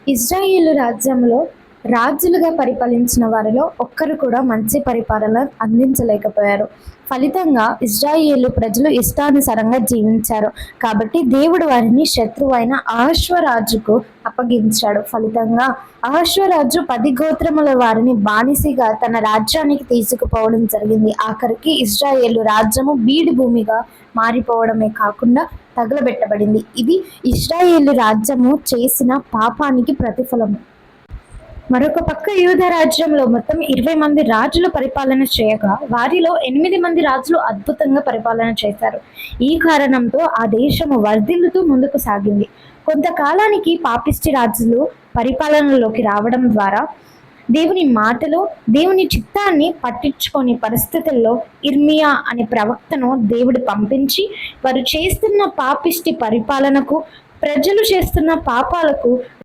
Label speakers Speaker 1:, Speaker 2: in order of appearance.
Speaker 1: ఇజ్రాయేలు రాజ్యంలో రాజులుగా పరిపాలించిన వారిలో ఒక్కరు కూడా మంచి పరిపాలన అందించలేకపోయారు. ఫలితంగా ఇజ్రాయేలు ప్రజలు ఇష్టానుసారంగా జీవించారు. కాబట్టి దేవుడు వారిని శత్రువైన అహష్వరాజుకు అప్పగించాడు. ఫలితంగా అహష్వరాజు 10 గోత్రముల వారిని బానిసగా తన రాజ్యానికి తీసుకుపోవడం జరిగింది. ఆఖరికి ఇజ్రాయేలు రాజ్యము బీడు భూమిగా మారిపోవడమే కాకుండా తగలబెట్టబడింది. ఇది ఇశ్రాయేలు రాజ్యము చేసిన పాపానికి ప్రతిఫలము. మరొక పక్క యూదా రాజ్యంలో మొత్తం 20 మంది రాజులు పరిపాలన చేయగా వారిలో 8 మంది రాజులు అద్భుతంగా పరిపాలన చేశారు. ఈ కారణంతో ఆ దేశము వర్ధిల్లుతూ ముందుకు సాగింది. కొంతకాలానికి పాపిష్టి రాజులు పరిపాలనలోకి రావడం ద్వారా దేవుని మాటలు, దేవుని చిత్తాన్ని పట్టించుకొని పరిస్థితుల్లో ఇర్మియా అనే ప్రవక్తను దేవుడు పంపించి వారు చేస్తున్న పాపిష్టి పరిపాలనకు, ప్రజలు చేస్తున్న పాపాలకు